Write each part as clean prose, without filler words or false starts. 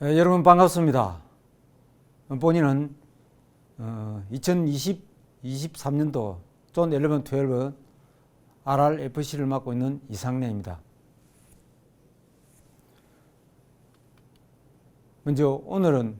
여러분 반갑습니다. 본인은 2023년도 존 11, 12 RRFC를 맡고 있는 이상래입니다. 먼저 오늘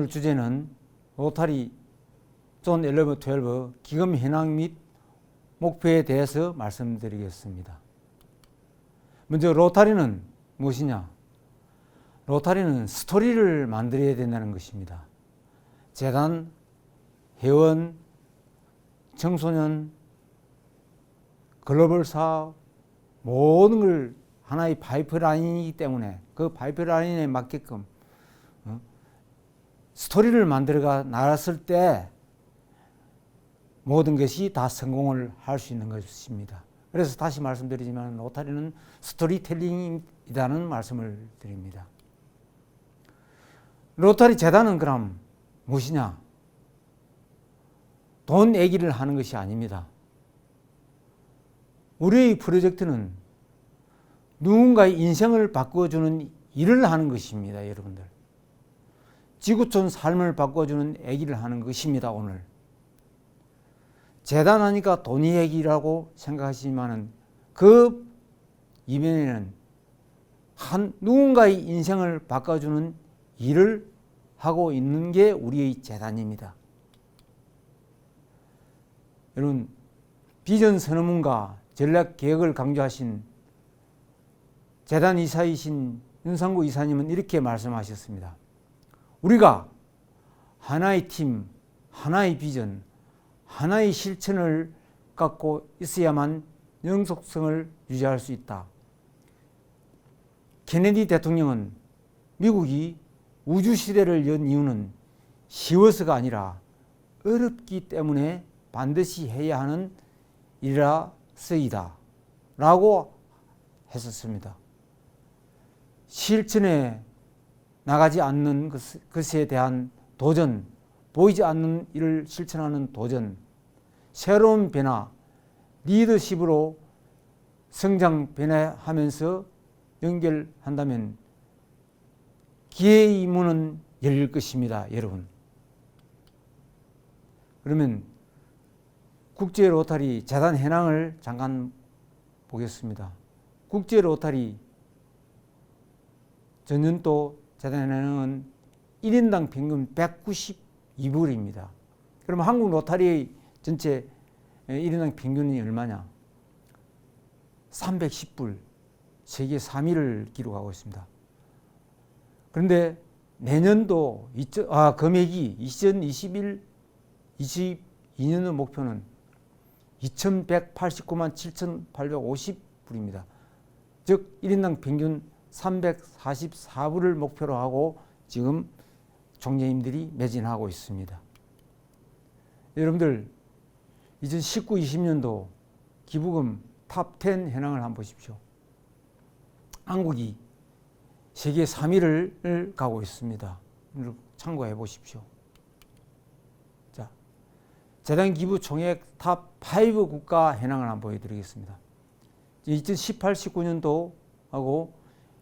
주제는 로타리 존 11, 12 기금 현황 및 목표에 대해서 말씀드리겠습니다. 먼저 로타리는 무엇이냐? 로타리는 스토리를 만들어야 된다는 것입니다. 재단, 회원, 청소년, 글로벌 사업 모든 걸 하나의 파이프라인이기 때문에 그 파이프라인에 맞게끔 스토리를 만들어가 나갔을 때 모든 것이 다 성공을 할 수 있는 것입니다. 그래서 다시 말씀드리지만 로타리는 스토리텔링이라는 말씀을 드립니다. 로타리 재단은 그럼 무엇이냐? 돈 얘기를 하는 것이 아닙니다. 우리의 프로젝트는 누군가의 인생을 바꿔주는 일을 하는 것입니다. 여러분들. 지구촌 삶을 바꿔주는 얘기를 하는 것입니다. 오늘. 재단하니까 돈 얘기라고 생각하시지만 그 이면에는 누군가의 인생을 바꿔주는 일을 하고 있는 게 우리의 재단입니다. 여러분, 비전 선언문과 전략 계획을 강조하신 재단 이사이신 윤상구 이사님은 이렇게 말씀하셨습니다. 우리가 하나의 팀, 하나의 비전, 하나의 실천을 갖고 있어야만 영속성을 유지할 수 있다. 케네디 대통령은 미국이 우주시대를 연 이유는 쉬워서가 아니라 어렵기 때문에 반드시 해야 하는 일이라서이다 라고 했었습니다. 실천에 나가지 않는 것에 대한 도전, 보이지 않는 일을 실천하는 도전, 새로운 변화, 리더십으로 성장 변화하면서 연결한다면 기회의 문은 열릴 것입니다. 여러분. 그러면 국제 로타리 재단 현황을 잠깐 보겠습니다. 국제 로타리 전년도 재단 현황은 1인당 평균 192불입니다. 그러면 한국 로타리의 전체 1인당 평균이 얼마냐? 310불, 세계 3위를 기록하고 있습니다. 그런데 내년도 금액이 2022년의 목표는 2189만 7,850불입니다. 즉 1인당 평균 344불을 목표로 하고 지금 총재님들이 매진하고 있습니다. 여러분들 2019, 20년도 기부금 탑10 현황을 한번 보십시오. 한국이 세계 3위를 가고 있습니다. 참고해 보십시오. 자, 재단 기부 총액 탑5 국가 현황을 한번 보여드리겠습니다. 2018, 19년도하고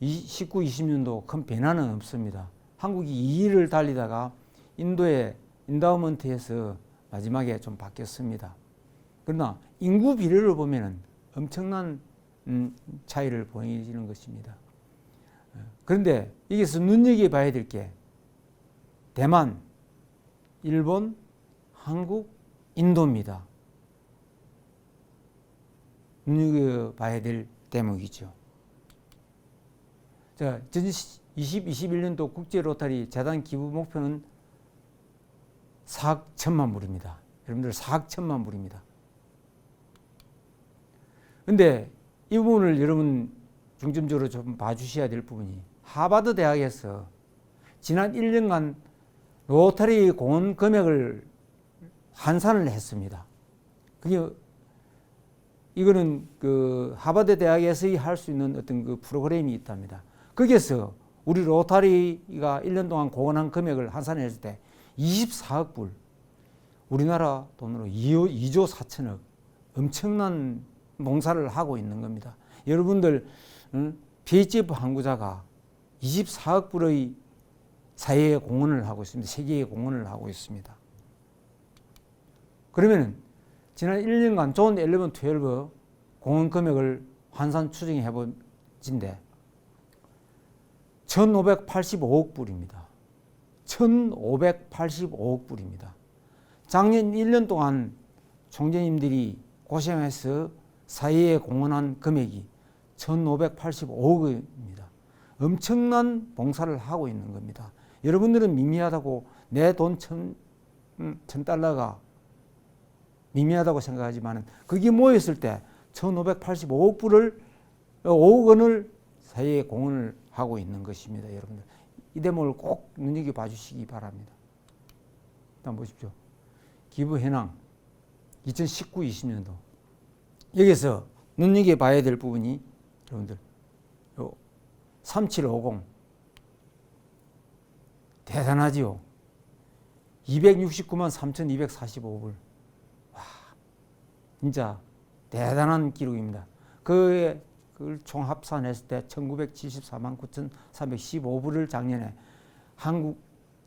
19, 20년도 큰 변화는 없습니다. 한국이 2위를 달리다가 인도의 인다우먼트에서 마지막에 좀 바뀌었습니다. 그러나 인구 비례를 보면 엄청난 차이를 보이는 것입니다. 그런데 여기서 눈여겨봐야 될 게 대만, 일본, 한국, 인도입니다. 눈여겨봐야 될 대목이죠. 자, 2021년도 국제 로타리 재단 기부 목표는 4억 1천만 불입니다. 여러분들 4억 1천만 불입니다. 그런데 이 부분을 여러분 중점적으로 좀 봐주셔야 될 부분이 하버드 대학에서 지난 1년간 로타리 공헌 금액을 환산을 했습니다. 이거는 그 하버드 대학에서 할 수 있는 어떤 그 프로그램이 있답니다. 거기에서 우리 로타리가 1년 동안 공헌한 금액을 환산했을 때 24억 불, 우리나라 돈으로 2조 4천억, 엄청난 농사를 하고 있는 겁니다. 여러분들 PHF 항구자가 24억 불의 사회에 공헌을 하고 있습니다. 세계에 공헌을 하고 있습니다. 그러면 지난 1년간 존 11, 12 공헌 금액을 환산 추정해 본진데 1,585억 불입니다. 1,585억 불입니다. 작년 1년 동안 총재님들이 고생해서 사회에 공헌한 금액이 1,585억입니다. 엄청난 봉사를 하고 있는 겁니다. 여러분들은 미미하다고 내 돈 1,000달러가 미미하다고 생각하지만 그게 모였을 때 1,585억 불을 5억 원을 사회에 공헌을 하고 있는 것입니다. 여러분들 이 대목을 꼭 눈여겨봐 주시기 바랍니다. 일단 보십시오. 기부 현황 2019-20년도 여기서 눈여겨봐야 될 부분이 여러분들 3750 대단하지요. 269만 3,245불. 와, 진짜 대단한 기록입니다. 그걸 총합산했을 때 1974만 9,315불을 작년에 한국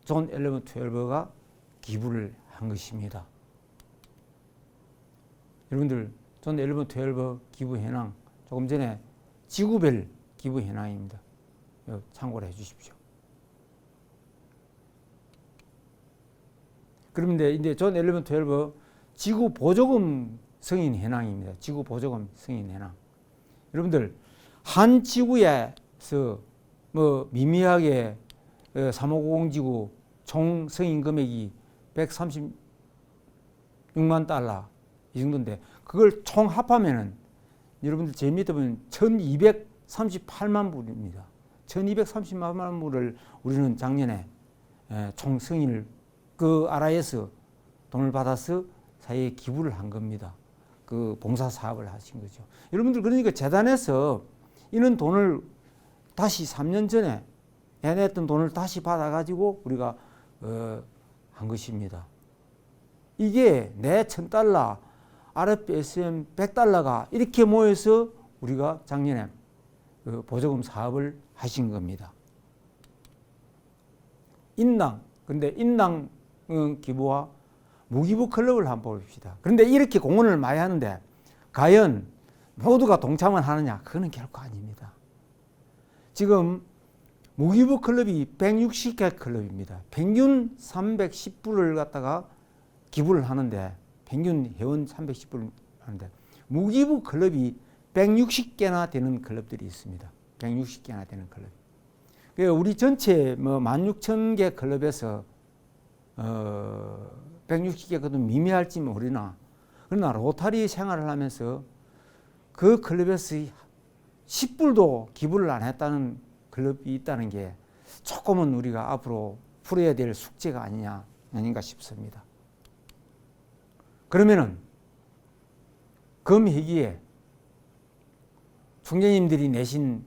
존 11, 12가 기부를 한 것입니다. 여러분들 존 11, 12 기부 현황 조금 전에 지구별 기부 현황입니다. 참고를 해 주십시오. 그런데 이제 존 11, 12 지구 보조금 승인 현황입니다. 지구 보조금 승인 현황. 여러분들 한 지구에서 뭐 미미하게 3590 지구 총 승인 금액이 136만 달러 이 정도인데 그걸 총 합하면은 여러분들 제 밑에 보면 1,238만 불입니다. 1,230만 불을 우리는 작년에 총 승인을 그 RIS 돈을 받아서 사회에 기부를 한 겁니다. 그 봉사 사업을 하신 거죠. 여러분들 그러니까 재단에서 이런 돈을 다시 3년 전에 해냈던 돈을 다시 받아가지고 우리가 한 것입니다. 이게 내 1,000달러, RFSM 100달러가 이렇게 모여서 우리가 작년에 보조금 사업을 하신 겁니다. 인당, 근데 인당 기부와 무기부 클럽을 한번 봅시다. 그런데 이렇게 공헌을 많이 하는데 과연 모두가 동참을 하느냐? 그거는 결코 아닙니다. 지금 무기부 클럽이 160개 클럽입니다. 평균 310불을 갖다가 기부를 하는데 평균 회원 310불을 하는데 무기부 클럽이 160개나 되는 클럽들이 있습니다. 160개나 되는 클럽. 우리 전체 뭐 16,000개 클럽에서 160개가 좀 미미할지 모르나 그러나 로타리 생활을 하면서 그 클럽에서 10불도 기부를 안 했다는 클럽이 있다는 게 조금은 우리가 앞으로 풀어야 될 숙제가 아닌가 싶습니다. 그러면은 금희기에 총재님들이 내신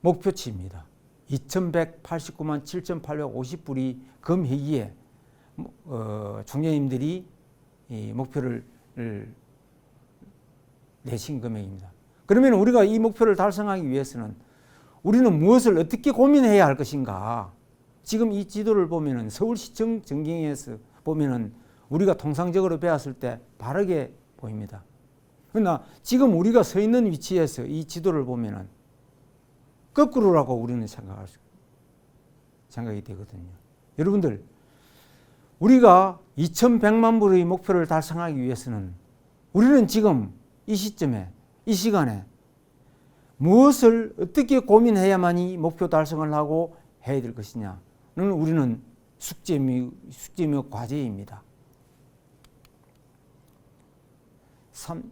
목표치입니다. 2,189만 7,850불이 금희기에 총재님들이 이 목표를 내신 금액입니다. 그러면 우리가 이 목표를 달성하기 위해서는 우리는 무엇을 어떻게 고민해야 할 것인가? 지금 이 지도를 보면은 서울시청 전경에서 보면은 우리가 통상적으로 배웠을 때 바르게 보입니다. 그러나 지금 우리가 서 있는 위치에서 이 지도를 보면은 거꾸로라고 우리는 생각이 되거든요. 여러분들, 우리가 2,100만 불의 목표를 달성하기 위해서는 우리는 지금 이 시점에, 이 시간에 무엇을 어떻게 고민해야만이 목표 달성을 하고 해야 될 것이냐는 우리는 숙제며 과제입니다.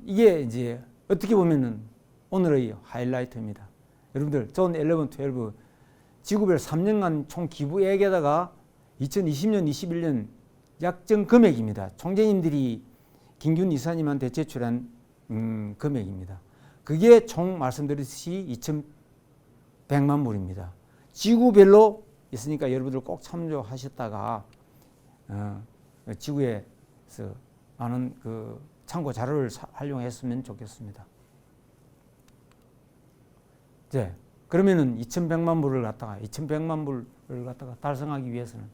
이게 이제 어떻게 보면은 오늘의 하이라이트입니다. 여러분들, 존 11, 12 지구별 3년간 총 기부액에다가 2020년, 21년 약정 금액입니다. 총재님들이 김균 이사님한테 제출한 금액입니다. 그게 총 말씀드렸듯이 2,100만 불입니다. 지구별로 있으니까 여러분들 꼭 참조하셨다가 지구에서 많은 그 참고 자료를 활용했으면 좋겠습니다. 이제 그러면은 2,100만 불을 갖다가 2,100만 불을 갖다가 달성하기 위해서는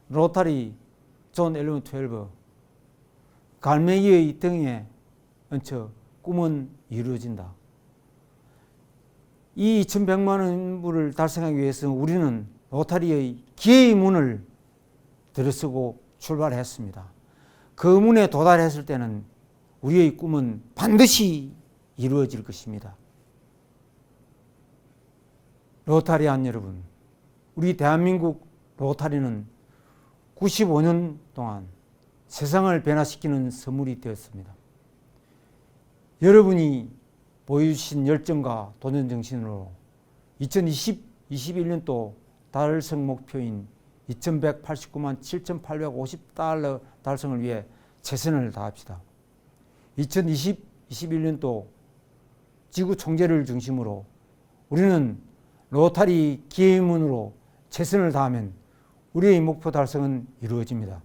로타리 존 11, 12 갈매기의 등에 얹혀 꿈은 이루어진다. 이 2,100만 불을 달성하기 위해서 우리는 로타리의 기회의 문을 들어서고 출발했습니다. 그 문에 도달했을 때는 우리의 꿈은 반드시 이루어질 것입니다. 로타리안 여러분, 우리 대한민국 로타리는 95년 동안 세상을 변화시키는 선물이 되었습니다. 여러분이 보여주신 열정과 도전정신으로 2021년도 달성 목표인 2,189만 7,850달러 달성을 위해 최선을 다합시다. 2021년도 지구 총재를 중심으로 우리는 로타리 기회문으로 최선을 다하면 우리의 목표 달성은 이루어집니다.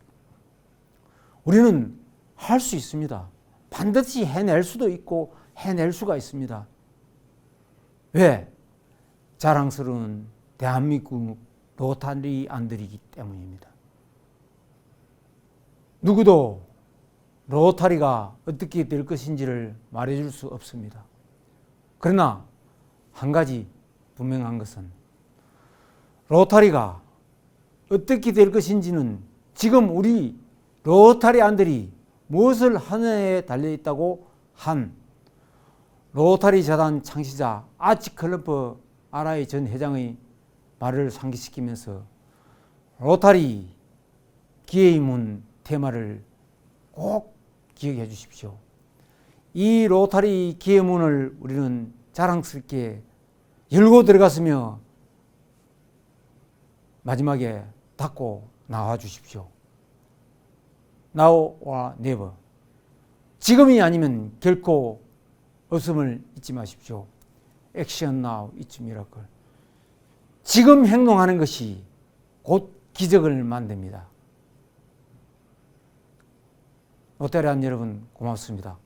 우리는 할 수 있습니다. 반드시 해낼 수도 있고 해낼 수가 있습니다. 왜? 자랑스러운 대한민국 로타리안들이기 때문입니다. 누구도 로타리가 어떻게 될 것인지를 말해줄 수 없습니다. 그러나 한 가지 분명한 것은 로타리가 어떻게 될 것인지는 지금 우리 로타리안들이 무엇을 하느냐에 달려있다고 한 로타리 재단 창시자 아치클럼프 RI 전 회장의 말을 상기시키면서 로타리 기회의 문 테마를 꼭 기억해 주십시오. 이 로타리 기회의 문을 우리는 자랑스럽게 열고 들어갔으며 마지막에 닫고 나와 주십시오. Now와 never. 지금이 아니면 결코 없음을 잊지 마십시오. Action now, it's miracle. 지금 행동하는 것이 곧 기적을 만듭니다. 로타리안 여러분 고맙습니다.